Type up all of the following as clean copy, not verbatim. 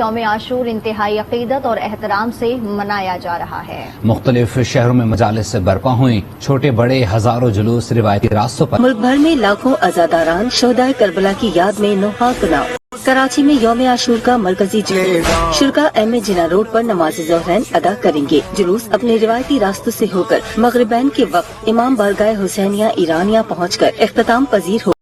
यौम आशूर इंतहाई अकीदत और एहतराम से मनाया जा रहा है। मुख्तलिफ शहरों में मजालिस से बरपा हुई छोटे बड़े हजारों जुलूस रिवायती रास्तों पर। मुल्क भर में लाखों अज़ादारान शोहदाए करबला की याद में नोहाक नाम। कराची में यौम आशूर का मरकजी जुलूस शुरका एम जिना रोड पर नमाज ज़ोहरैन अदा करेंगे। जुलूस अपने रिवायती रास्तों से होकर मगरिबैन के वक्त इमाम बारगाह हुसैनिया ईरानिया पहुंचकर इख्तिताम पजीर हो।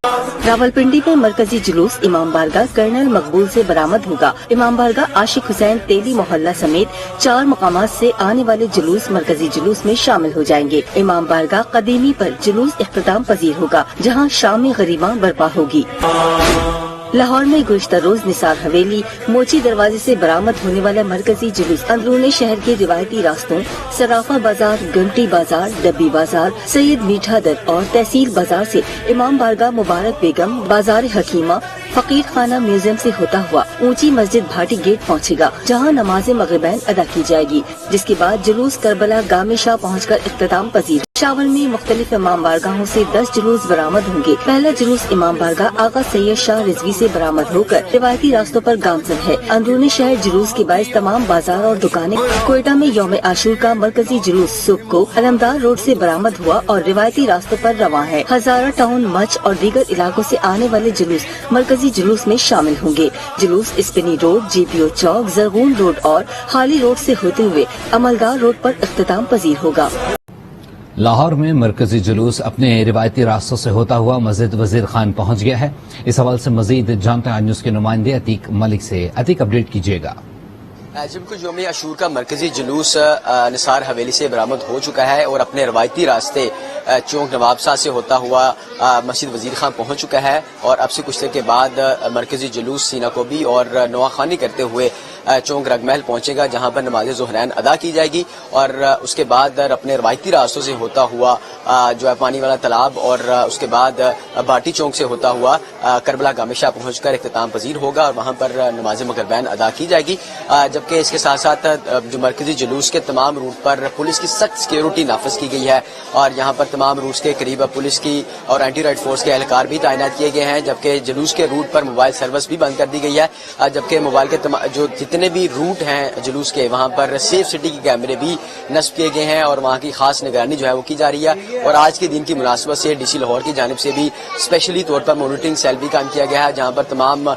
रावलपिंडी में मरकजी जुलूस इमाम बारगाह कर्नल मकबूल से बरामद होगा। इमाम बारगाह आशिक हुसैन तेली मोहल्ला समेत 4 मकामात से आने वाले जुलूस मरकजी जुलूस में शामिल हो जाएंगे। इमाम बारगाह कदीमी पर जुलूस इख्तिताम पजीर होगा, जहां शामी गरीबा बर्पा होगी। लाहौर में गुज़िश्ता रोज निसार हवेली मोची दरवाजे से बरामद होने वाला मरकजी जुलूस अंदरूनी शहर के रिवायती रास्तों सराफा बाजार, गंटी बाजार, डब्बी बाजार, सैयद मीठा दर और तहसील बाजार से इमाम बारगाह मुबारक बेगम, बाजार हकीमा, फकीर खाना म्यूजियम से होता हुआ ऊंची मस्जिद भाटी गेट पहुंचेगा, जहां नमाज मगरिबैन अदा की जाएगी। जिसके बाद जुलूस करबला गामे शाह पहुंचकर इख्तिताम पजीर। शावल में मुख्तलिफ इमाम बारगाहों से 10 जुलूस बरामद होंगे। पहला जुलूस इमाम बारगाह आगा सैयद शाह रिजवी से बरामद होकर रिवायती रास्तों पर गामजन है। अंदरूनी शहर जुलूस के बायस तमाम बाजार और दुकानें। कोयटा में यौम आशूर का मरकजी जुलूस सुबह को अलमदार रोड से बरामद हुआ और रिवायती रास्तों पर रवां है। हजारा टाउन, मच और दीगर इलाकों से आने वाले जुलूस मरकजी जुलूस में शामिल होंगे। जुलूस स्पिनी रोड, जीपीओ चौक, जरगून रोड और हाली रोड से होते हुए अमलदार रोड पर इख्तिताम पजीर होगा। लाहौर में मरकजी जुलूस अपने रिवायती रास्तों से होता हुआ मस्जिद वजीर खान पहुंच गया है। इस हवाले से मजीद जानते हैं न्यूज के नुमाइंदे अतीक मलिक से। अतीक, अपडेट कीजिएगा। बिल्कुल, यौम आशूर का मरकजी जुलूस निसार हवेली से बरामद हो चुका है और अपने रवायती रास्ते चौक नवाबशाह से होता हुआ मस्जिद वजीर खान पहुंच चुका है और अब से कुछ देर के बाद मरकजी जुलूस सीना कोबी और नवाखानी करते हुए चौक रगमहल पहुंचेगा, जहां पर नमाज ज़ोहरैन अदा की जाएगी और उसके बाद अपने रवायती रास्तों से होता हुआ जो है पानी वाला तालाब और उसके बाद बाटी चौक से होता हुआ करबला गामेशाह पहुंचकर इख्तिताम पजीर होगा और वहां पर नमाज मगरिबैन अदा की जाएगी। जबकि इसके साथ साथ जो मरकजी जुलूस के तमाम रूट पर पुलिस की सख्त सिक्योरिटी नाफिज की गई है और यहाँ पर तमाम रूट्स के करीब पुलिस की और एंटी राइड फोर्स के एहलकार भी तैनात किए गए हैं। जबकि जुलूस के रूट पर मोबाइल सर्विस भी बंद कर दी गई है। जबकि मोबाइल के जो जितने भी रूट हैं जुलूस के, वहां पर सेफ सिटी के कैमरे भी नस्ब किए गए हैं और वहां की खास निगरानी जो है वो की जा रही है। और आज के दिन की मुनासिबत से डीसी लाहौर की जानिब से भी स्पेशली तौर पर मॉनिटरिंग सेल भी काम किया गया है, जहां पर तमाम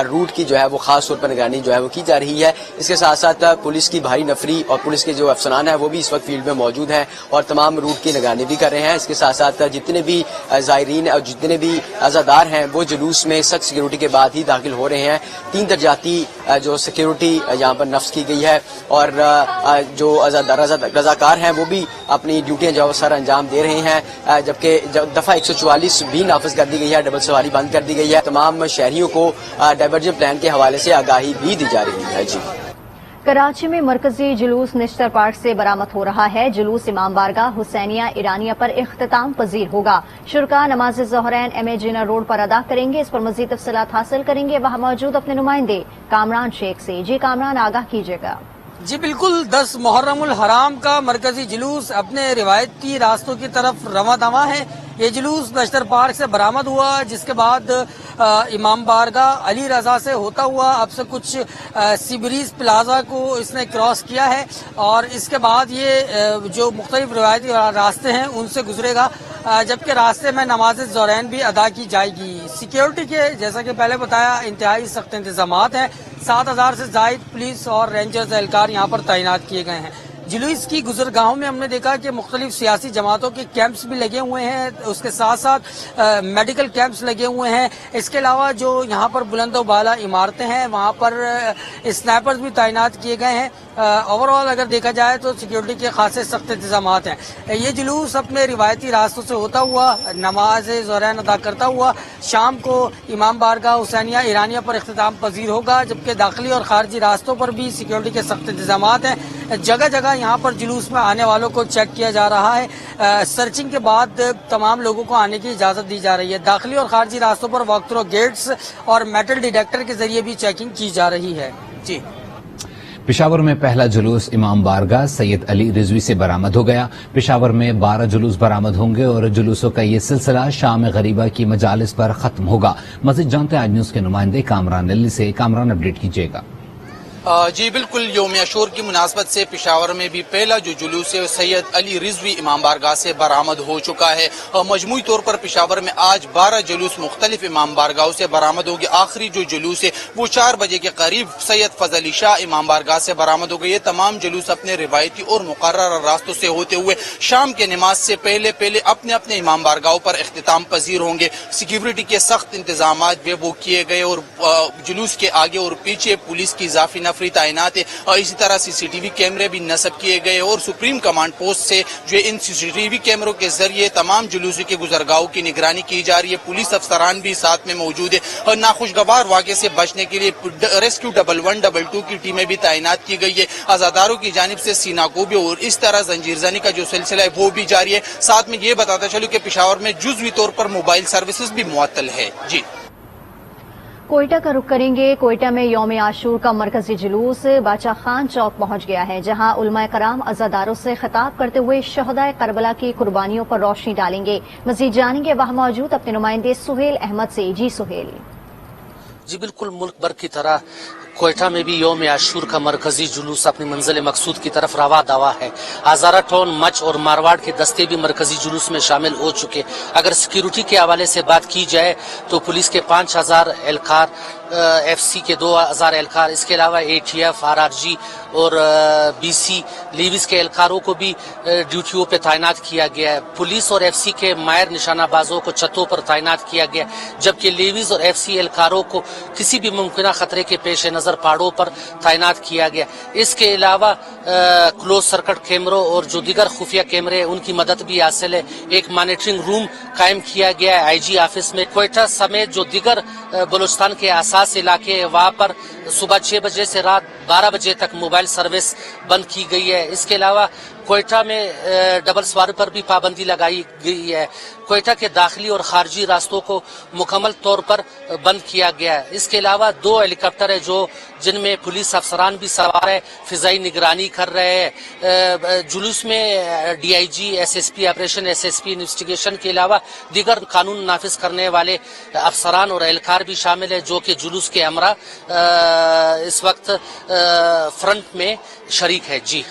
रूट की जो है वो खास तौर पर निगरानी जो है वो की जा रही है। इसके साथ साथ पुलिस की भारी नफरी और पुलिस के जो अफसरान है वो भी इस वक्त फील्ड में मौजूद हैं और तमाम रूट की निगरानी भी कर रहे हैं। इसके साथ साथ जितने भी ज़ायरीन और जितने भी अज़ादार हैं वो जुलूस में सख्त सिक्योरिटी के बाद ही दाखिल हो रहे हैं। 3 दर्जाती जो सिक्योरिटी यहाँ पर नफ्स की गई है और जो रजाकार हैं वो भी अपनी ड्यूटियां जो सर अंजाम दे रहे हैं। जबकि दफा 144 भी नाफिज कर दी गई है, डबल सवारी बंद कर दी गई है। तमाम शहरियों को डाइवर्जन प्लान के हवाले से आगाही भी दी जा रही है। जी, कराची में मरकजी जुलूस निश्तर पार्क से बरामद हो रहा है। जुलूस इमाम बारगाह हुसैनिया ईरानिया पर इख्तिताम पजीर होगा। शुरका नमाज ज़ोहरैन एम जिना रोड पर अदा करेंगे। इस पर मजीद तफसीलात हासिल करेंगे वहां मौजूद अपने नुमाइंदे कामरान शेख से। जी कामरान, आगाह कीजिएगा। जी बिल्कुल, 10 मुहर्रमुल हराम का मरकजी जुलूस अपने रिवायती रास्तों की तरफ रवां दवा है। ये जुलूस नश्तर पार्क से बरामद हुआ, जिसके बाद इमाम बारगाह अली रजा से होता हुआ अब से कुछ सीब्रीज प्लाजा को इसने क्रॉस किया है और इसके बाद ये जो मुख्तलिफ रिवायती रास्ते हैं उनसे गुजरेगा। जबकि रास्ते में नमाज ज़ोहरैन भी अदा की जाएगी। सिक्योरिटी के जैसा कि पहले बताया इंतहाई सख्त इंतजामात हैं। 7000 से जायद पुलिस और रेंजर्स एहलकार यहाँ पर तैनात किए गए हैं। जुलूस की गुजरगाहों में हमने देखा कि मुख्तलिफ सियासी जमातों के कैंप्स भी लगे हुए हैं, उसके साथ साथ मेडिकल कैंप्स लगे हुए हैं। इसके अलावा जो यहाँ पर बुलंदो बाला इमारतें हैं वहाँ पर स्नैपर्स भी तैनात किए गए हैं। ओवरऑल अगर देखा जाए तो सिक्योरिटी के खासे सख्त इंतजामात हैं। ये जुलूस अपने रिवायती रास्तों से होता हुआ नमाज ज़ोहरैन अदा करता हुआ शाम को इमाम बारगाह हुसैनिया ईरानिया पर इख्तिताम पजीर होगा। जबकि दाखिली और खारजी रास्तों पर भी सिक्योरिटी के सख्त इंतजामात हैं। जगह जगह यहाँ पर जुलूस में आने वालों को चेक किया जा रहा है। सर्चिंग के बाद तमाम लोगों को आने की इजाज़त दी जा रही है। दाखिली और खारजी रास्तों पर वॉक थ्रू गेट्स और मेटल डिटेक्टर के जरिए भी चेकिंग की जा रही है। जी, पेशावर में पहला जुलूस इमाम बारगाह सैयद अली रिजवी से बरामद हो गया। पेशावर में 12 जुलूस बरामद होंगे और जुलूसों का ये सिलसिला शाम गरीबा की मजालिस पर खत्म होगा। मज़ीद जानते हैं आज न्यूज के नुमाइंदे कामरान अली से। कामरान, अपडेट कीजिएगा। جی بالکل، یوم عاشور کی مناسبت سے پشاور میں بھی پہلا جو جلوس ہے سید علی رضوی امام بارگاہ سے برآمد ہو چکا ہے. مجموعی طور پر پشاور میں آج 12 جلوس مختلف امام بارگاہوں سے برآمد ہوگی. آخری جو جلوس ہے وہ 4 بجے کے قریب سید فضل علی شاہ امام بارگاہ سے برآمد ہو گئی. یہ تمام جلوس اپنے روایتی اور مقررہ راستوں سے ہوتے ہوئے شام کے نماز سے پہلے اپنے اپنے امام بارگاہوں پر اختتام پذیر ہوں گے. سیکیورٹی کے سخت انتظامات بھی وہ کیے گئے اور جلوس کے آگے اور پیچھے پولیس کی اضافی نفری تعینات ہے. اسی طرح CCTV کیمرے بھی نصب کیے گئے اور سپریم کمانڈ پوسٹ سے جو ان CCTV کیمروں کے ذریعے تمام جلوسوں کے گزرگاہوں کی نگرانی کی جا رہی ہے. پولیس افسران بھی ساتھ میں موجود ہے اور ناخوشگوار واقعے سے بچنے کے لیے ریسکیو 1122 کی ٹیمیں بھی تعینات کی گئی ہے. عزاداروں کی جانب سے سینہ کوبی اور اس طرح زنجیر زنی کا جو سلسلہ ہے وہ بھی جاری ہے. ساتھ میں یہ بتاتا چلوں کہ پشاور میں جزوی طور پر موبائل سروسز بھی معطل ہے. جی کوئٹہ کا رخ کریں گے. کوئٹہ میں یوم عاشور کا مرکزی جلوس باچا خان چوک پہنچ گیا ہے، جہاں علماء کرام عزاداروں سے خطاب کرتے ہوئے شہدائے کربلا کی قربانیوں پر روشنی ڈالیں گے. مزید جانیں گے وہاں موجود اپنے نمائندے سہیل احمد سے. جی سہیل. جی بالکل، ملک بھر کی طرح کوئٹہ میں بھی یوم عاشور کا مرکزی جلوس اپنی منزل مقصود کی طرف روا دوا ہے. ہزارہ ٹون، مچ اور مارواڑ کے دستے بھی مرکزی جلوس میں شامل ہو چکے. اگر سیکیورٹی کے حوالے سے بات کی جائے تو پولیس کے 5000 اہلکار، FC کے 2000 اہلکار، اس کے علاوہ ATF، RRG اور BC لیویز کے اہلکاروں کو بھی ڈیوٹیوں پہ تعینات کیا گیا ہے. پولیس اور FC کے ماہر نشانہ بازوں کو چھتوں پر تعینات کیا گیا، جبکہ لیویز اور FC اہلکاروں کو کسی بھی ممکنہ خطرے کے پیش نظر پہاڑوں پر تعینات کیا گیا. اس کے علاوہ کلوز سرکٹ کیمروں اور جو دیگر خفیہ کیمرے ان کی مدد بھی حاصل ہے. ایک مانیٹرنگ روم قائم کیا گیا ہے IG آفس میں. کوئٹہ سمیت جو دیگر بلوچستان کے حساس علاقے وہاں پر صبح 6 بجے سے رات 12 بجے تک موبائل سروس بند کی گئی ہے. اس کے علاوہ کوئٹہ میں ڈبل سواری پر بھی پابندی لگائی گئی ہے. کوئٹہ کے داخلی اور خارجی راستوں کو مکمل طور پر بند کیا گیا ہے. اس کے علاوہ 2 ہیلی کاپٹر ہے جن میں پولیس افسران بھی سوار ہے، فضائی نگرانی کر رہے ہیں. جلوس میں DIG، SSP operation, SSP investigation کے علاوہ دیگر قانون نافذ کرنے والے افسران اور اہلکار بھی شامل ہیں، جو کہ جلوس کے ہمراہ اس وقت فرنٹ میں شریک ہے. جی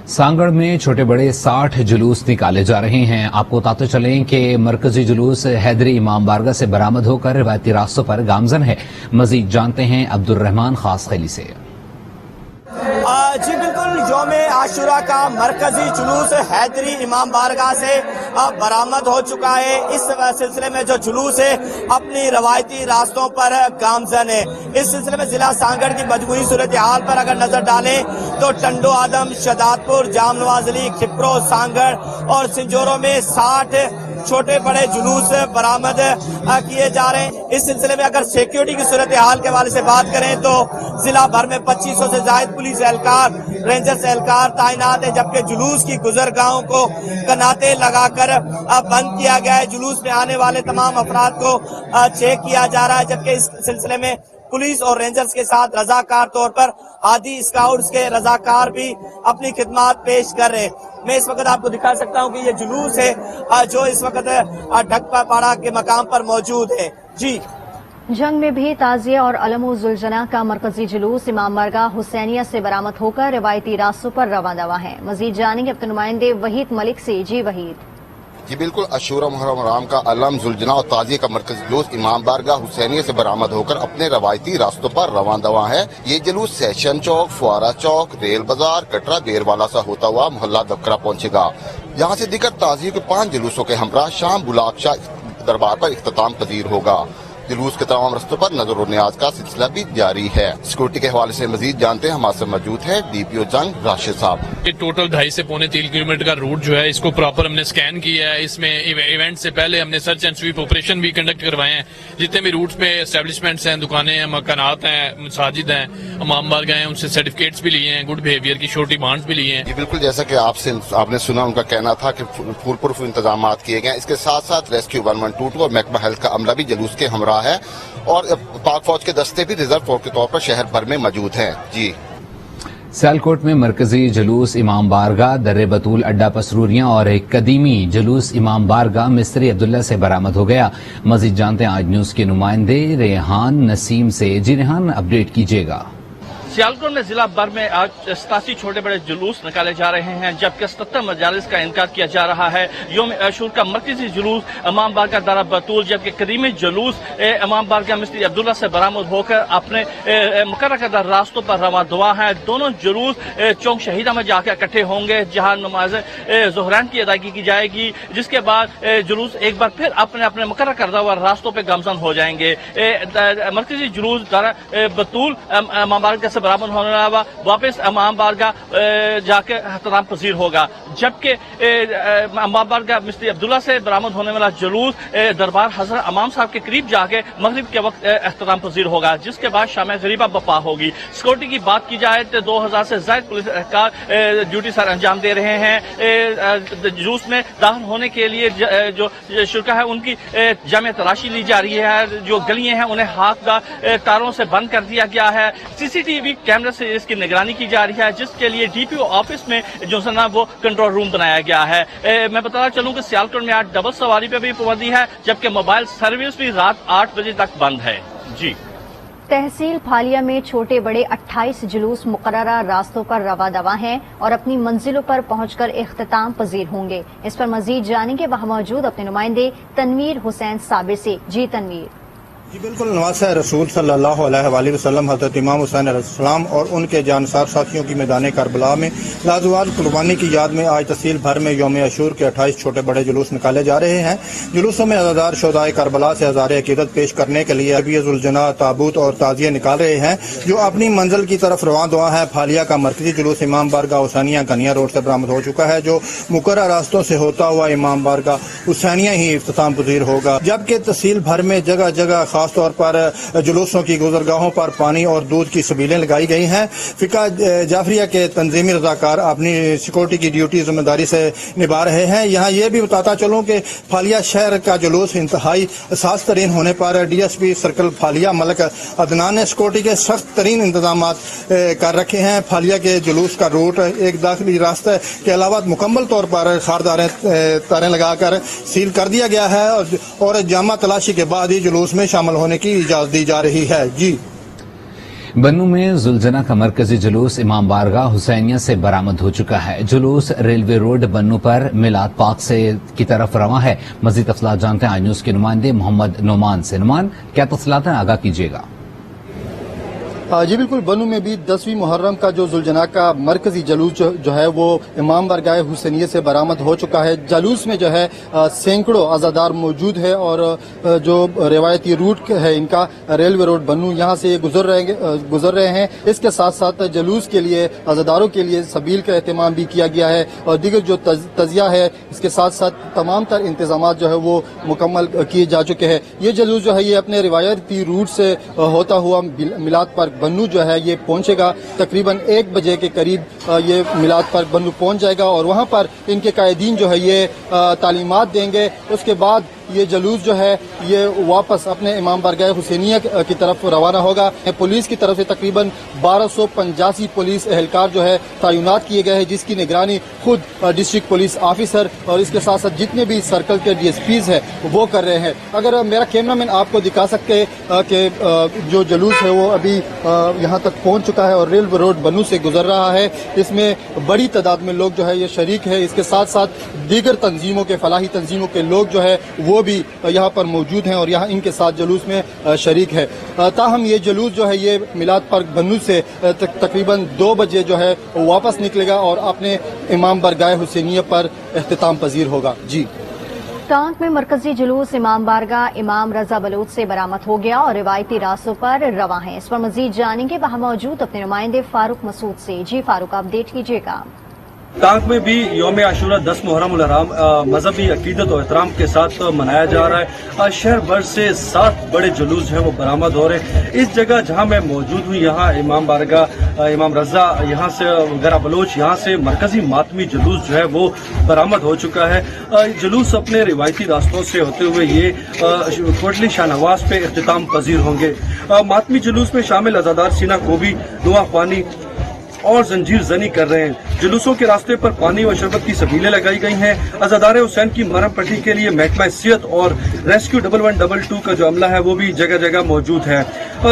سانگڑ میں چھوٹے بڑے 60 جلوس نکالے جا رہے ہیں. آپ کو بتاتے چلیں کہ مرکزی جلوس حیدری امام بارگاہ سے برآمد ہو کر روایتی راستوں پر گامزن ہے. مزید جانتے ہیں عبد الرحمان خاص خیلی سے. جی بالکل، یوم عاشورہ کا مرکزی جلوس حیدری امام بارگاہ سے برآمد ہو چکا ہے. اس سلسلے میں جو جلوس ہے اپنی روایتی راستوں پر گامزن ہے. اس سلسلے میں ضلع سانگڑ کی مجموعی صورتحال پر اگر نظر ڈالیں تو ٹنڈو آدم، شہداد پور، جام نواز علی، کھپرو، سانگڑ اور سنجوروں میں 60 چھوٹے بڑے جلوس برآمد کیے جا رہے ہیں. اس سلسلے میں اگر سیکیورٹی کی صورتحال کے حوالے سے بات کریں تو ضلع بھر میں 2500 سے زائد پولیس اہلکار، رینجرز اہلکار تعینات ہیں، جبکہ جلوس کی گزرگاہوں کو کناتے لگا کر بند کیا گیا ہے. جلوس میں آنے والے تمام افراد کو چیک کیا جا رہا ہے، جبکہ اس سلسلے میں پولیس اور رینجرز کے ساتھ رضاکار طور پر ہادی اسکاؤٹس کے رضاکار بھی اپنی خدمات پیش کر رہے ہیں. میں اس وقت آپ کو دکھا سکتا ہوں کہ یہ جلوس ہے جو اس وقت ڈھکپا پاڑا کے مقام پر موجود ہے. جی جنگ میں بھی تعزیہ اور علم و زلزلہ کا مرکزی جلوس امام بارگاہ حسینیہ سے برآمد ہو کر روایتی راستوں پر رواں دوا ہے. مزید جانیں گے اپنے نمائندے وحید ملک سے. جی وحید. جی بالکل، عاشورہ محرم حرام کا علم، زلجنا اور تعزیہ کا مرکزی جلوس امام بارگاہ حسینیہ سے برآمد ہو کر اپنے روایتی راستوں پر رواں دواں ہے. یہ جلوس سیشن چوک، فوارہ چوک، ریل بازار، کٹرا، دیروالا سے ہوتا ہوا محلہ دبکرا پہنچے گا. یہاں سے دیگر تعزیہ کے 5 جلوسوں کے ہمراہ شام بلاک شاہ دربار پر اختتام پذیر ہوگا. جلوس کے تمام رستوں پر نظر و نیاز کا سلسلہ بھی جاری ہے. سیکورٹی کے حوالے سے مزید جانتے ہیں، ہمارے ساتھ موجود ہے DPO جنگ راشد صاحب. یہ ٹوٹل 2.5 سے پونے 3 کلومیٹر کا روٹ جو ہے اس کو پراپر ہم نے سکین کیا ہے. اس میں ایونٹ سے پہلے ہم نے سرچ اینڈ سویپ آپریشن بھی کنڈکٹ کروائے ہیں. جتنے بھی روٹس پہ اسٹیبلشمنٹس ہیں، دکانیں ہیں، مکانات ہیں، مساجد ہیں، امام بارگاہ ہیں، ان سے سرٹیفکیٹس بھی لیے ہیں، گڈ بیہیویئر کی شورٹی بانڈز بھی لیے ہیں. یہ بالکل جیسا کہ آپ نے سنا، ان کا کہنا تھا کہ فول پروف انتظامات کیے گئے. اس کے ساتھ ساتھ ریسکیو 1122 اور محکمہ ہیلتھ کا عملہ بھی جلوس کے ہمراہ ہے اور پاک فوج کے دستے بھی ریزرو فورس کے طور پر شہر بھر میں موجود ہیں. جی سیالکوٹ میں مرکزی جلوس امام بارگاہ در بطول اڈا پسروریاں اور ایک قدیمی جلوس امام بارگاہ مستری عبداللہ سے برآمد ہو گیا. مزید جانتے ہیں آج نیوز کے نمائندے ریحان نسیم سے. جی ریحان، اپڈیٹ کیجیے گا. सियालकोट में जिला भर में आज 87 छोटे बड़े जुलूस निकाले जा रहे हैं, जबकि 77 मजालिस का इनका किया जा रहा है। योम आशूर का मरकजी जुलूस इमाम बारगाह दारा बतूल, जबकि करीमी जुलूस इमाम बारगाह मिस्त्री अब्दुल्ला से बरामद होकर अपने मुकर्रर करदा रास्तों पर रवा दुआ है। दोनों जुलूस चौक शहीदा में जाकर इकट्ठे होंगे, जहां नमाज ज़ोहरैन की अदायगी की जाएगी, जिसके बाद जुलूस एक बार फिर अपने अपने मुकर्रर करदा हुआ रास्तों पर गामजन हो जाएंगे। मरकजी जुलूस दारा बतूल इमाम बारगाह से बरामद होने वाला वापस इमाम बारगाह जाके एहतराम पजीर होगा, जबकि इमाम बारगाह मिस्त्री अब्दुल्ला से बरामद होने वाला जुलूस दरबार हजरत इमाम साहब के करीब जाके मगरिब के वक्त एहतराम पजीर होगा, जिसके बाद शाम गरीबा बपा होगी। सिक्योरिटी की बात की जाए तो 2000 से ज्यादा पुलिस एहलकार ड्यूटी सर अंजाम दे रहे हैं। जुलूस में दाखिल होने के लिए जो शुरा है उनकी जामे तलाशी ली जा रही है। जो गलियां हैं उन्हें हाथदार तारों से बंद कर दिया गया है। सीसीटीवी कैमरे से इसकी निगरानी की जा रही है, जिसके लिए डीपीओ ऑफिस में जो है ना वो कंट्रोल रूम बनाया गया है। मैं बताना चलूं कि सियालकोट में आज डबल सवारी पे भी पाबंदी है, जबकि मोबाइल सर्विस भी रात 8 बजे तक बंद है। जी। तहसील फालिया में छोटे बड़े 28 जुलूस मुकर्ररा रास्तों पर रवा दवा हैं और अपनी मंजिलों पर पहुंचकर इख्तिताम पजीर होंगे। इस पर मजीद जानेंगे वहां मौजूद अपने नुमाइंदे तनवीर हुसैन साबिर से। जी तनवीर। जी बिल्कुल, नवासा रसूल सल्लल्लाहु अलैहि वसल्लम हज़रत इमाम हुसैन अलैहिस्सलाम और उनके जानसार साथियों की मैदान करबला में लाजवाब कुर्बानी की याद में आज तहसील भर में यौम आशूर के 28 छोटे बड़े जुलूस निकाले जा रहे हैं। जुलूसों में अज़ादार शोहदाए करबला से हज़ारे अकीदत पेश करने के लिए अबीजुलजना ताबूत और ताजिए निकाल रहे हैं, जो अपनी मंजिल की तरफ रवां दुआ है। फालिया का मरकजी जुलूस इमाम बारगाह हुसैनिया कनिया रोड से बरामद हो चुका है, जो मुकर्रर रास्तों से होता हुआ इमाम बारगाह हुसैनिया ही इफ्तिताम पजीर होगा, जबकि तहसील भर में जगह जगह खास तौर पर जुलूसों की गुजरगाहों पर पानी और दूध की सबीलें लगाई गई हैं। फिका जाफरिया के तंजीमी रजाकार अपनी सिक्योरिटी की ड्यूटी जिम्मेदारी से निभा रहे हैं। यहाँ ये भी बताता चलूं कि फालिया शहर का जुलूस इंतहाई साज तरीन होने पर DSP सर्कल फालिया मलक अदनान ने सिक्योरिटी के सख्त तरीन इंतजाम कर रखे हैं। फालिया के जुलूस का रूट एक दाखिली रास्ते के अलावा मुकम्मल तौर पर खारदार तारें लगाकर सील कर दिया गया है और जामा तलाशी के बाद ही जुलूस में शामिल होने की इजाजत दी जा रही है। जी। बन्नू में जुलजना का मरकजी जुलूस इमाम बारगाह हुसैनिया से बरामद हो चुका है। जुलूस रेलवे रोड बन्नू पर मिलाद पाक से की तरफ रवां है। मजीद तफसीलात जानते हैं आज न्यूज के नुमाइंदे मोहम्मद नोमान से। नुमान, क्या तफसीलात हैं, आगाह कीजिएगा। जी बिल्कुल, बन्नू में भी 10वीं मुहर्रम का जो जुलजना का मरकजी जुलूस जो है वो इमाम बारगाह हुसैनिया से बरामद हो चुका है। जुलूस में जो है सैकड़ों अज़ादार मौजूद है और जो रिवायती रूट है इनका रेलवे रोड बन्नू, यहाँ से गुजर रहे हैं। इसके साथ साथ जुलूस के लिए अज़ादारों के लिए सबील का एहतमाम भी किया गया है और दीगर जो तजिया है इसके साथ साथ तमाम तर इंतजाम जो है वो मुकम्मल किए जा चुके हैं। ये जुलूस जो है ये अपने रिवायती रूट से होता हुआ मिलाद पार्क बन्नू जो है ये पहुंचेगा। तकरीबन 1 बजे के करीब ये मिलाद पार्क बन्नू पहुंच जाएगा और वहां पर इनके कायदीन जो है ये तालीमात देंगे। उसके बाद ये जुलूस जो है ये वापस अपने इमाम बारगाह हुसैनिया की तरफ रवाना होगा। पुलिस की तरफ से तकरीबन 1285 पुलिस एहलकार जो है तैनात किए गए हैं, जिसकी निगरानी खुद डिस्ट्रिक्ट पुलिस ऑफिसर और इसके साथ साथ जितने भी सर्कल के DSPs है वो कर रहे हैं। अगर मेरा कैमरामैन आपको दिखा सकते हैं कि जो जुलूस है वो अभी यहाँ तक पहुँच चुका है और रेलवे रोड बन्नू से गुजर रहा है। इसमें बड़ी तादाद में लोग जो है ये शरीक है। इसके साथ साथ दीगर तंजीमों के फलाही तंजीमों के लोग जो है वो भी यहाँ पर मौजूद हैं और यहाँ इनके साथ जुलूस में शरीक है। ताहम ये जुलूस जो है ये मिलाद पार्क बन्नू से तकरीबन 2 बजे जो है वापस निकलेगा और अपने इमाम बारगाह हुसैनिया पर इख्तिताम पजीर होगा। जी। टांक में मरकजी जुलूस इमाम बारगाह इमाम रजा बलूच से बरामद हो गया और रिवायती रास्तों पर रवां है। इस पर मजीद जानेंगे वहां मौजूद अपने नुमाइंदे फारूक मसूद से। जी फारूक, अपडेट कीजिएगा। टांक में भी यौम आशूरा 10 मुहर्रम उल हराम मजहबी अकीदत और एहतराम के साथ मनाया जा रहा है। आज शहर भर से 7 बड़े जुलूस जो है वो बरामद हो रहे हैं। इस जगह जहां मैं मौजूद हूँ यहाँ इमाम बारगाह इमाम रजा यहाँ से गरा बलोच यहाँ से मरकजी मातमी जुलूस जो है वो बरामद हो चुका है। जुलूस अपने रिवायती रास्तों से होते हुए ये कोटली शाहनवाज पे इख्तिताम पजीर होंगे। मातमी जुलूस में शामिल अज़ादार सीना कोबी, दुआ ख्वानी और जंजीर जनी कर रहे हैं। जुलूसों के रास्ते पर पानी और शरबत की सबीलें लगाई गई हैं। अज़ादार हुसैन की मुहर्रम पट्टी के लिए महकमा सेहत और रेस्क्यू 1112 का जो अमला है वो भी जगह जगह मौजूद है।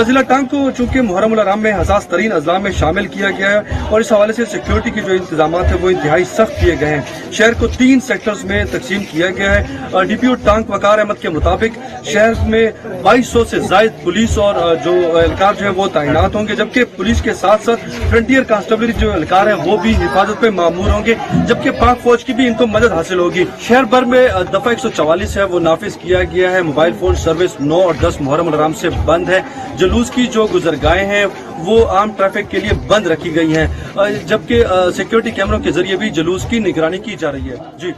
जिला टांग को चूंकि मुहर्रम उल हराम में हसास तरीन अजला में शामिल किया गया है और इस हवाले से सिक्योरिटी के जो इंतजाम है वो इंतहाई सख्त किए गए हैं। शहर को 3 सेक्टर्स में तकसीम किया गया है। डीपीओ टांग वकार अहमद के मुताबिक शहर में 2200 से जायद पुलिस और जो एहलकार जो है वो तैनात होंगे, जबकि पुलिस के साथ साथ फ्रंटियर कांस्टेबल जो एहलकार है वो भी हिफाजत पे मामूर होंगे, जबकि पाक फौज की भी इनको मदद हासिल होगी। शहर भर में दफा 144 है वो नाफिज किया गया है। मोबाइल फोन सर्विस 9 और 10 मुहर्रम उल हराम से बंद है। जुलूस की जो गुजरगाहें हैं वो आम ट्रैफिक के लिए बंद रखी गई हैं, जबकि सिक्योरिटी कैमरों के जरिए भी जुलूस की निगरानी की जा रही है। जी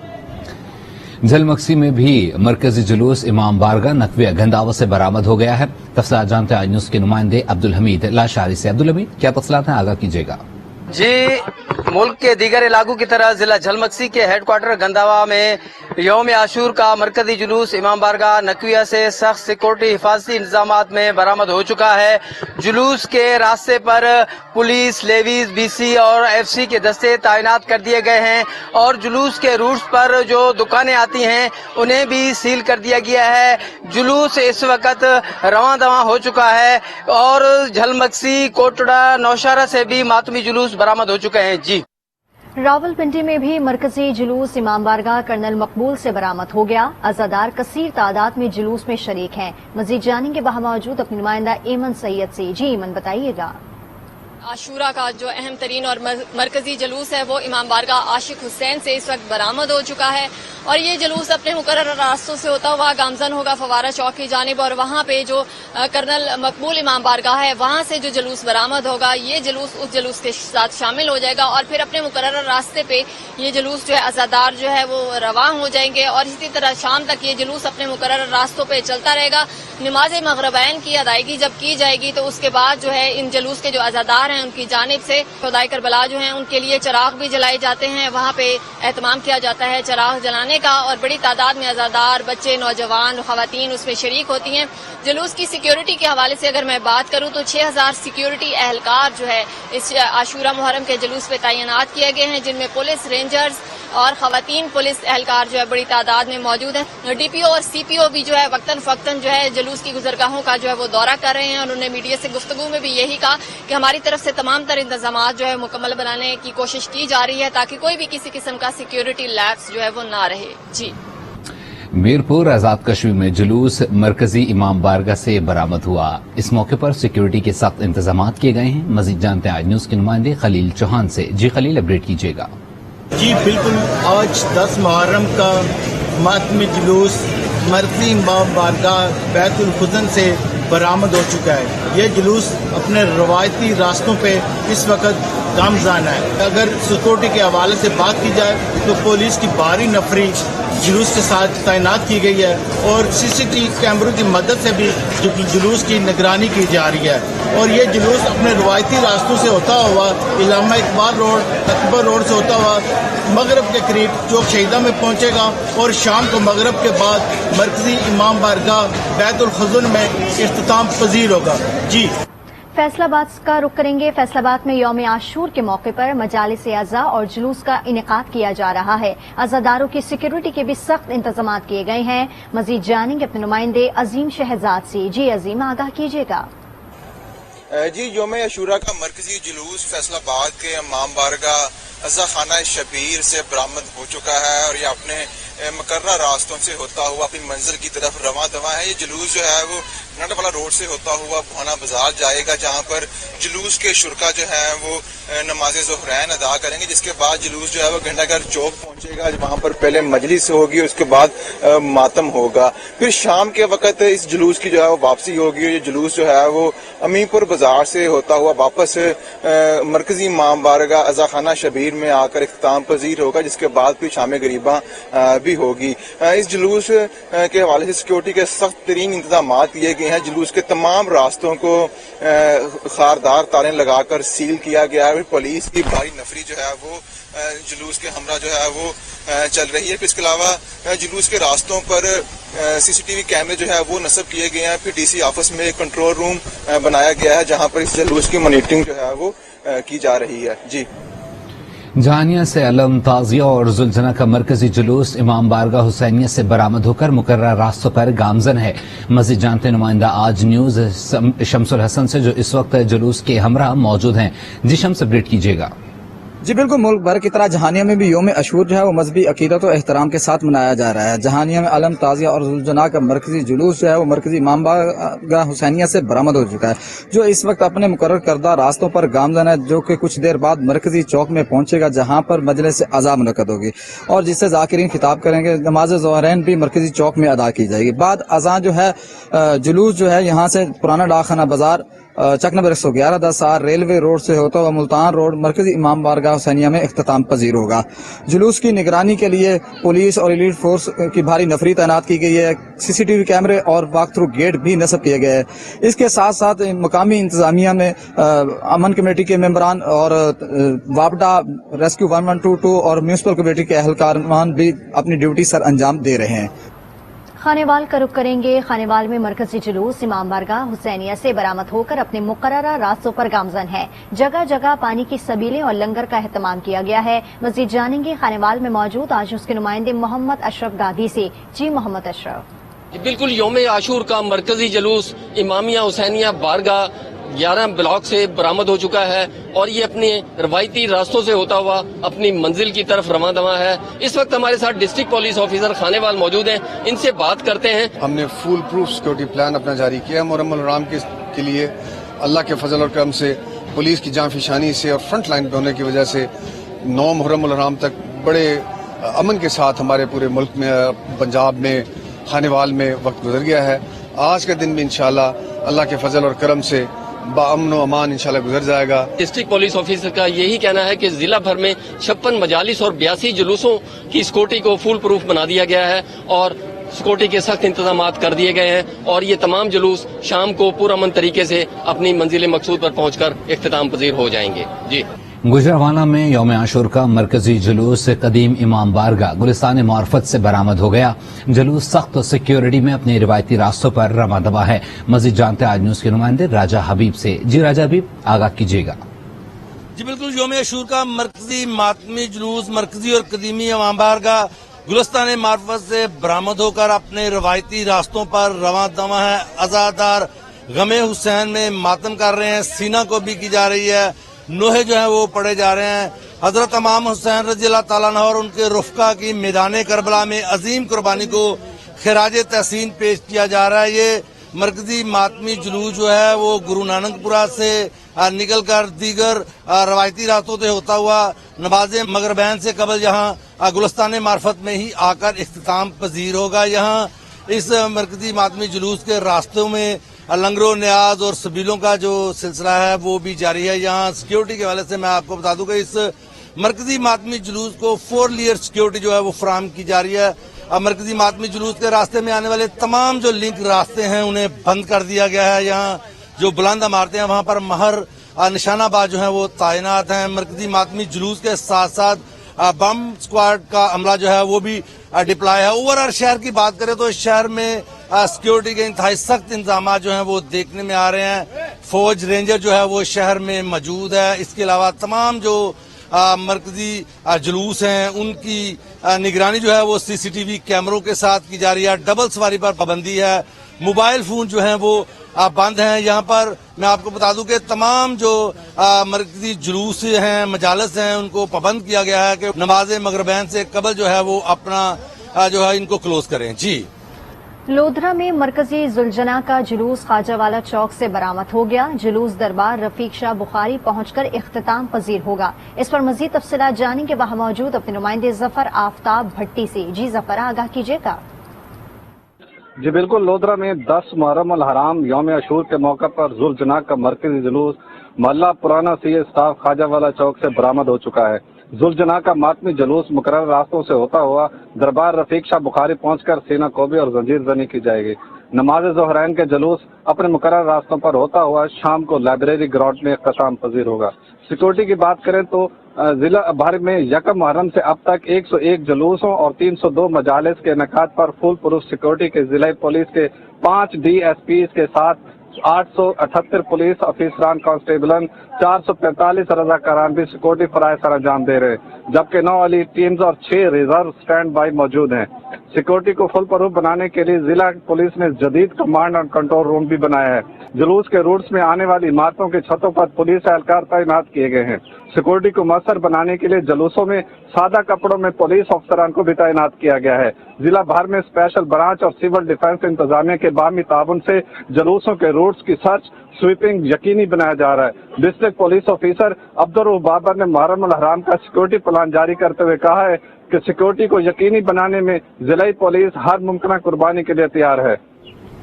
झलमक्सी में भी मरकजी जुलूस इमाम बारगाह नकवी गंदावा से बरामद हो गया है। तफसीलात जानते हैं आज न्यूज के नुमाइंदे अब्दुल हमीद लाशारी से। अब्दुल हमीद, क्या तफसीलात हैं, आगाह कीजिएगा। जी, मुल्क के दीगर इलाकों की तरह जिला झलमक्सी के हेडक्वार्टर गंदावा में यौम आशूर का मरकजी जुलूस इमाम बारगाह नकविया से सख्त सिक्योरिटी हिफाजती इंतजामात में बरामद हो चुका है। जुलूस के रास्ते पर पुलिस, लेवीज, बीसी और एफसी के दस्ते तैनात कर दिए गए हैं और जुलूस के रूट्स पर जो दुकानें आती हैं उन्हें भी सील कर दिया गया है। जुलूस इस वक्त रवां दवां हो चुका है और झलमक्सी, कोटड़ा, नौशहरा से भी मातमी जुलूस बरामद हो चुके हैं। जी, रावलपिंडी में भी मरकजी जुलूस इमाम बारगाह कर्नल मकबूल से बरामद हो गया। अज़ादार कसीर तादाद में जुलूस में शरीक हैं। मजीद जानेंगे वहां मौजूद अपनी नुमाइंदा ईमन सैयद से। जी ईमन, बताइएगा। आशूरा का जो अहम तरीन और मरकजी जुलूस है वो इमाम बारगाह आशिक हुसैन से इस वक्त बरामद हो चुका है और ये जुलूस अपने मुकर्रर रास्तों से होता हुआ गामजन होगा फवारा चौक की जानिब और वहाँ पे जो कर्नल मकबूल इमाम बारगाह है वहाँ से जो जुलूस बरामद होगा ये जुलूस उस जुलूस के साथ शामिल हो जाएगा और फिर अपने मुकर्रर रास्ते पे ये जुलूस जो है अज़ादार जो है वो रवां हो जाएंगे और इसी तरह शाम तक ये जुलूस अपने मुकर्रर रास्तों पे चलता रहेगा। नमाज मगरिबैन की अदायगी जब की जाएगी तो उसके बाद जो है इन जुलूस के जो अज़ादार हैं उनकी जानिब से खुदाई करबला जो हैं उनके लिए चिराग भी जलाए जाते हैं। वहाँ पे एहतमाम किया जाता है चिराग जलाने का और बड़ी तादाद में अज़ादार, बच्चे, नौजवान, खवातीन उसमें शरीक होती हैं। जुलूस की सिक्योरिटी के हवाले से अगर मैं बात करूँ तो 6000 सिक्योरिटी एहलकार जो है इस आशूरा मुहर्रम के जुलूस पे तैनात किए गए हैं, जिनमें पुलिस, रेंजर्स और खवातीन पुलिस एहलकार जो है बड़ी तादाद में मौजूद है। डीपीओ और सीपीओ भी जो है वक्तन फक्तन जो है जुलूस की गुजरगाहों का जो है वो दौरा कर रहे हैं और उन्होंने मीडिया से गुफ्तगू में भी यही कहा कि हमारी तरफ से तमाम तर इंतजामात जो है मुकम्मल बनाने की कोशिश की जा रही है ताकि कोई भी किसी किस्म का सिक्योरिटी लैप्स जो है वो ना रहे। जी, मीरपुर आजाद कश्मीर में जुलूस मरकजी इमाम बारगाह से बरामद हुआ। इस मौके पर सिक्योरिटी के सख्त इंतजाम किए गए हैं। मजीद जानते हैं आज न्यूज के नुमाइंदे खलील चौहान से। जी खलील, अपडेट कीजिएगा। जी बिल्कुल, आज 10 मुहर्रम का मातमी जुलूस मरकजी इमाम बारगाह बैतुल खुजन से बरामद हो चुका है। ये जुलूस अपने रवायती रास्तों पे इस वक्त गामजान है। अगर सिक्योरिटी के हवाले से बात की जाए तो पुलिस की भारी नफरी जुलूस के साथ तैनात की गई है और सीसीटीवी कैमरों की मदद से भी जुलूस की निगरानी की जा रही है और ये जुलूस अपने रवायती रास्तों से होता हुआ इलामा इकबाल रोड, अकबर रोड से होता हुआ मगरब के करीब चौक शहीदा में पहुंचेगा और शाम को मगरब के बाद मरकजी इमाम बारगाह बैतुल खुजन में इख्तिताम पजीर होगा। जी, फैसलाबाद का रुख करेंगे। फैसलाबाद में यौम आशूर के मौके पर मजालिस अज़ा और जुलूस का इनेकाद किया जा रहा है। अज़ादारों की सिक्योरिटी के भी सख्त इंतजाम किए गए हैं। मजीद जानेंगे अपने नुमाइंदे अजीम शहजाद से। जी अजीम, आगाह कीजिएगा। जी, यौम आशूरा का मरकजी जुलूस फैसलाबाद के इमाम बारगाह अज़ा खाना शबीर से बरामद हो चुका है और ये अपने मुकर्रर रास्तों से होता हुआ अपनी मंजिल की तरफ रवां दवा है। ये जुलूस जो है वो नटवाला रोड से होता हुआ भुआना बाजार जाएगा, जहां पर जुलूस के शुरका जो है वो नमाज ज़ोहरैन अदा करेंगे, जिसके बाद जुलूस जो है वो घंटाघर चौक पहुंचेगा, वहां पर पहले मजलिस होगी, उसके बाद मातम होगा, फिर शाम के वक्त इस जुलूस की जो है वो वापसी होगी। ये जुलूस जो है वो अमीरपुर बाजार से होता हुआ वापस मरकजी इमाम बारगाह अज़ा खाना शबीर में आकर इख्तिताम पजीर होगा, जिसके बाद फिर शाम गरीबा भी होगी। इस जुलूस के हवाले से सिक्योरिटी के सख्त तरीन इंतजाम किए गए हैं। जुलूस के तमाम रास्तों को खारदार तारें लगाकर सील किया गया है। पुलिस की भारी नफरी जो है वो जुलूस के हमरा जो है वो चल रही है। इसके अलावा जुलूस के रास्तों पर सीसीटीवी कैमरे जो है वो नस्ब किए गए हैं। फिर डीसी ऑफिस में एक कंट्रोल रूम बनाया गया है, जहां पर इस जुलूस की मॉनिटरिंग जो है वो की जा रही है। जी, जहानिया से अलम, ताजिया और जुलझना का मरकजी जुलूस इमाम बारगाह हुसैनिया से बरामद होकर मुकर्ररा रास्तों पर गामजन है। मजीद जानते नुमाइंदा आज न्यूज शमसुल हसन से, जो इस वक्त जुलूस के हमरा मौजूद हैं। जी शम्स, अपडेट कीजिएगा। जी बिल्कुल, मुल्क भर की तरह जहानिया में भी योम अशूर जो है वो मजहबी अकीदत और एहतराम के साथ मनाया जा रहा है। जहानिया में अलम, ताजिया और जुलझना का मरकजी जुलूस जो है वो मरकजी इमाम बारगाह हुसैनिया से बरामद हो चुका है, जो इस वक्त अपने मुकर्रर करदा रास्तों पर गामजन है, जो कि कुछ देर बाद मरकजी चौक में पहुंचेगा, जहां पर मजलिस अज़ा मुनक़द होगी और जिससे ज़ाकिरीन खिताब करेंगे। नमाज ज़ोहरैन भी मरकजी चौक में अदा की जाएगी। बाद अज़ा जो है जुलूस जो है यहाँ से पुराना डाकखाना बाजार, चक नंबर 111, 10 रेलवे रोड से होता हुआ मुल्तान रोड मरकजी इमाम बारगाह हुसैनिया में इख्तिताम पजीर होगा। जुलूस की निगरानी के लिए पुलिस और एलीट फोर्स की भारी नफरी तैनात की गई है। सीसीटीवी कैमरे और वॉक थ्रू गेट भी नस्ब किए गए हैं। इसके साथ साथ मकामी इंतजामिया में अमन कमेटी के मेंबरान और वापडा, रेस्क्यू 1122 और म्यूनसिपल कमेटी के एहलकार भी अपनी ड्यूटी सर अंजाम दे रहे हैं। खानेवाल का रुख करेंगे। खानेवाल में मरकजी जुलूस इमाम बारगाह हुसैनिया से बरामद होकर अपने मुकर्ररा रास्तों पर गामजन है। जगह जगह पानी की सबीलें और लंगर का एहतमाम किया गया है। मजीद जानेंगे खानेवाल में मौजूद आज उसके नुमाइंदे मोहम्मद अशरफ गादी से। जी मोहम्मद अशरफ। बिल्कुल, योम आशूर का मरकजी जुलूस इमामिया हुसैनिया बारगाह 11 ब्लॉक से बरामद हो चुका है और ये अपने रवायती रास्तों से होता हुआ अपनी मंजिल की तरफ रवां दवा है। इस वक्त हमारे साथ डिस्ट्रिक्ट पुलिस ऑफिसर खानेवाल मौजूद हैं, इनसे बात करते हैं। हमने फुल प्रूफ सिक्योरिटी प्लान अपना जारी किया है मुहर्रम अल हराम के लिए। अल्लाह के फजल और करम से, पुलिस की जांफिशानी से और फ्रंट लाइन पे होने की वजह से 9 मुहर्रम अल हराम तक बड़े अमन के साथ हमारे पूरे मुल्क में, पंजाब में, खानेवाल में वक्त गुजर गया है। आज का दिन भी इंशाल्लाह अल्लाह के फजल और करम से बाअमन व अमान इंशाल्लाह गुजर जाएगा। डिस्ट्रिक्ट पुलिस ऑफिसर का यही कहना है कि जिला भर में 56 मजालिस और 82 जुलूसों की सिक्योरिटी को फुल प्रूफ बना दिया गया है और सिक्योरिटी के सख्त इंतजाम कर दिए गए हैं और ये तमाम जुलूस शाम को पुरअमन तरीके से अपनी मंजिल मकसूद पर पहुंचकर इख्तिताम पजीर हो जाएंगे। जी। गुजरावाला में यौम आशूर का मरकजी जुलूस कदीम इमाम बारगाह गुलिस्तान मार्फत से बरामद हो गया। जुलूस सख्त सिक्योरिटी में अपने रिवायती रास्तों पर रवां दवा है। मजीद जानते आज न्यूज के नुमाइंदे राजा हबीब से। जी राजा हबीब, आगाह कीजिएगा। जी बिल्कुल, यौम आशूर का मरकजी मातमी जुलूस मरकजी और कदीमी इमाम बारगाह गुलिस्तान मार्फत से बरामद होकर अपने रवायती रास्तों पर रवां दवा है। अज़ादार गमे हुसैन में मातम कर रहे हैं, सीना को भी की जा रही है, नोहे जो है वो पढ़े जा रहे हैं। हजरत इमाम हुसैन रज़ी अल्लाह ताला अन्हु और उनके रुफ़का की मैदान करबला में अजीम कुर्बानी को खिराज तहसीन पेश किया जा रहा है। ये मरकजी मातमी जुलूस जो है वो गुरु नानकपुरा से निकल कर दीगर रवायती रास्तों से होता हुआ नमाज मगरबैन से कबल यहाँ गुलिस्तान मार्फत में ही आकर इख्तिताम पजीर होगा। यहाँ इस मरकजी मातमी जुलूस के रास्तों में लंगरों, न्याज और सबीलों का जो सिलसिला है वो भी जारी है। यहाँ सिक्योरिटी के हवाले से मैं आपको बता दूं कि इस मरकजी मातमी जुलूस को 4 लेयर सिक्योरिटी जो है वो फराहम की जा रही है। मरकजी मातमी जुलूस के रास्ते में आने वाले तमाम जो लिंक रास्ते हैं उन्हें बंद कर दिया गया है। यहाँ जो बुलंद इमारतें हैं वहाँ पर महर निशानाबाज जो है वो तैनात हैं। मरकजी मातमी जुलूस के साथ साथ बम स्क्वाड का अमला जो है वो भी डिप्लॉय है। ओवरऑल शहर की बात करें तो शहर में सिक्योरिटी के इंतहाई सख्त इंतजाम जो हैं वो देखने में आ रहे हैं। फौज रेंजर जो है वो शहर में मौजूद है। इसके अलावा तमाम जो मरकजी जुलूस हैं उनकी निगरानी जो है वो सीसीटीवी कैमरों के साथ की जा रही है। डबल सवारी पर पाबंदी है। मोबाइल फोन जो हैं वो बंद हैं। यहाँ पर मैं आपको बता दूं कि तमाम जो मरकजी जुलूस हैं, मजालस हैं, उनको पाबंद किया गया है कि नमाज मगरबैन से कबल जो है वो अपना जो है इनको क्लोज करें। जी। लोधरा में मरकजी जुलझना का जुलूस ख्वाजावाला चौक से बरामद हो गया। जुलूस दरबार रफीक शाह बुखारी पहुंचकर इख्तिताम पजीर होगा। इस पर मजीद तफसीलात जानेंगे वहां मौजूद अपने नुमाइंदे जफर आफ्ताब भट्टी से। जी जफर, आगाह कीजिएगा। जी बिल्कुल, लोधरा में 10 मुहर्रम अल हराम यौम आशूर के मौके पर जुलझना का मरकजी जुलूस मोहल्ला पुराना सी स्टाफ ख्वाजावाला चौक से बरामद हो चुका है। जुलझना का मातमी जुलूस मुकर्रर रास्तों से होता हुआ दरबार रफीक शाह बुखारी पहुंचकर सीना कोबी और जंजीर जनी की जाएगी। नमाज ज़ोहरैन के जुलूस अपने मुकर्रर रास्तों पर होता हुआ शाम को लाइब्रेरी ग्राउंड में इख्तिताम पजीर होगा। सिक्योरिटी की बात करें तो जिला भर में यकम मुहर्रम से अब तक 101 जुलूसों और 302 मजालिस के इनेकाद पर फुल प्रूफ सिक्योरिटी के जिला पुलिस के 5 DSPs के साथ 878 पुलिस अफीसरान कांस्टेबलन 445 रजाकारान भी सिक्योरिटी फराइज सर अंजाम दे रहे हैं, जबकि 9 अली टीम्स और 6 रिजर्व स्टैंड बाई मौजूद हैं। सिक्योरिटी को फुल प्रूफ बनाने के लिए जिला पुलिस ने जदीद कमांड और कंट्रोल रूम भी बनाया है। जुलूस के रूट्स में आने वाली इमारतों के छतों पर पुलिस एहलकार तैनात किए गए हैं। सिक्योरिटी को मौसर बनाने के लिए जुलूसों में सादा कपड़ों में पुलिस अफसरान को भी तैनात किया गया है। जिला भर में स्पेशल ब्रांच और सिविल डिफेंस इंतजामिया के बामी ताबन से जुलूसों के रूट्स की सर्च स्वीपिंग यकीनी बनाया जा रहा है। District police officer Abdul Babar ने मुहर्रम उल हराम का सिक्योरिटी प्लान जारी करते हुए कहा है कि सिक्योरिटी को यकीनी बनाने में जिला पुलिस हर मुमकिन कुर्बानी के लिए तैयार है।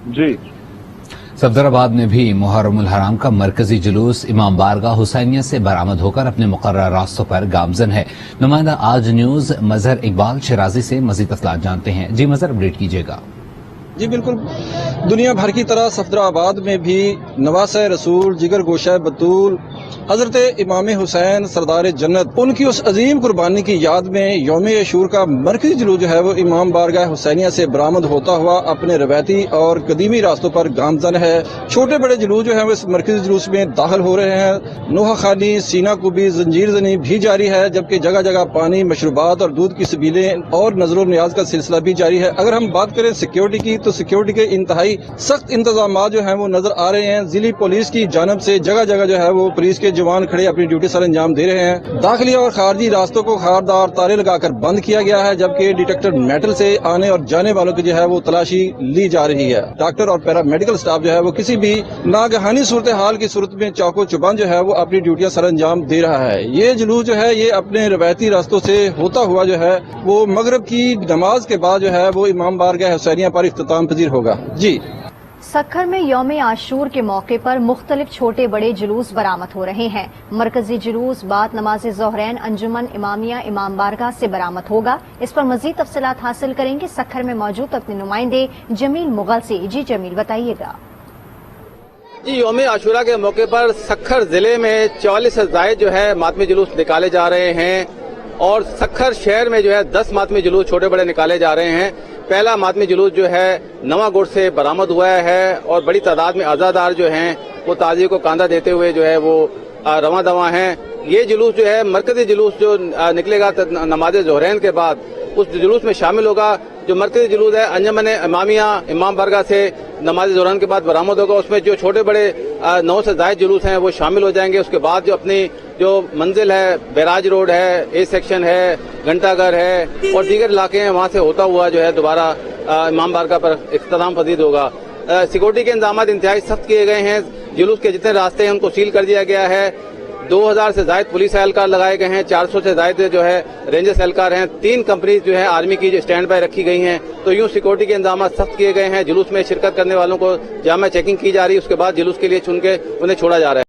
जी सफदराबाद में भी मुहर्रम उल हराम का मरकजी जुलूस इमाम बारगाह हुसैनिया से बरामद होकर अपने मुकर्रर रास्तों पर गामजन है। नुमाइंदा आज न्यूज मजहर इकबाल शिराजी से मजीद तफसीलात जानते हैं। जी मजहर, अपडेट कीजिएगा। जी बिल्कुल, दुनिया भर की तरह सफदराबाद में भी नवासे रसूल, जिगर गोशा बतूल, हजरत इमाम हुसैन सरदार जन्नत, उनकी उस अजीम कुर्बानी की याद में यौम अशूर का मरकजी जुलूस जो है वो इमाम बारगाह हुसैनिया से बरामद होता हुआ अपने रवायती और कदीमी रास्तों पर गामजन है। छोटे बड़े जुलूस जो है वो इस मरकजी जुलूस में दाखिल हो रहे हैं। नोहा खानी, सीना कुबी, जंजीर जनी भी जारी है, जबकि जगह जगह पानी, मशरूबात और दूध की सबीलें और नजर न्याज का सिलसिला भी जारी है। अगर हम बात करें सिक्योरिटी की, तो सिक्योरिटी के इंतहाई सख्त इंतजाम जो है वो नजर आ रहे हैं। जिली पुलिस की जानब से जगह जगह जो है वो पुलिस के जवान खड़े अपनी ड्यूटी सर अंजाम दे रहे हैं। दाखिली और खारजी रास्तों को खारदार तारे लगाकर बंद किया गया है, जबकि डिटेक्टर मेटल से आने और जाने वालों की जो है वो तलाशी ली जा रही है। डॉक्टर और पैरा मेडिकल स्टाफ जो है वो किसी भी नागहानी सूरत हाल की सूरत में चौको चुबान जो है वो अपनी ड्यूटियां सर अंजाम दे रहा है। ये जुलूस जो है ये अपने रवायती रास्तों से होता हुआ जो है वो मगरिब की नमाज के बाद जो है वो इमाम बारगाह हुसैनिया पर इख्तिताम पजीर होगा। जी सक्खर में यौम आशूर के मौके पर मुख्तलिफ छोटे बड़े जुलूस बरामद हो रहे हैं। मरकजी जुलूस बाद नमाज ज़ोहरैन अंजुमन इमामिया इमाम बारगाह से बरामद होगा। इस पर मजीद तफसीलात हासिल करेंगे सक्खर में मौजूद अपने नुमाइंदे जमील मुगल से। जी जमील, बताइएगा। जी, यौम आशूरा के मौके पर सक्खर जिले में 44 से ज़ायद जो है मातमी जुलूस निकाले जा रहे हैं और सक्खर शहर में जो है 10 मातमी जुलूस छोटे बड़े निकाले जा रहे हैं। पहला मातमी जुलूस जो है नवागुड़ से बरामद हुआ है और बड़ी तादाद में अज़ादार जो हैं वो ताज़िए को कांधा देते हुए जो है वो रवां दवा हैं। ये जुलूस जो है मरकजी जुलूस जो निकलेगा नमाज ज़ोहरैन के बाद, उस जुलूस में शामिल होगा। जो मरकजी जुलूस है अंजुमन इमामिया इमाम बारगाह से नमाज ज़ोहरैन के बाद बरामद होगा। उसमें जो छोटे बड़े 9 से ज़ायद जुलूस हैं वो शामिल हो जाएंगे। उसके बाद जो अपनी जो मंजिल है, बैराज रोड है, ए सेक्शन है, घंटाघर है और दीगर इलाके हैं, वहाँ से होता हुआ जो है दोबारा इमाम बारगाह पर इख्तिताम पजीर होगा। सिक्योरिटी के इंतजाम इंतहाई सख्त किए गए हैं। जुलूस के जितने रास्ते हैं उनको सील कर दिया गया है। 2000 से ज़ायद पुलिस एहलकार लगाए गए हैं। 400 से ज़ायद जो है रेंजर्स एहलकार हैं। 3 कंपनी जो है आर्मी की स्टैंड बाय रखी गई हैं। तो यूं सिक्योरिटी के इंतजाम सख्त किए गए हैं। जुलूस में शिरकत करने वालों को जामा चेकिंग की जा रही है। उसके बाद जुलूस के लिए चुन के उन्हें छोड़ा जा रहा है।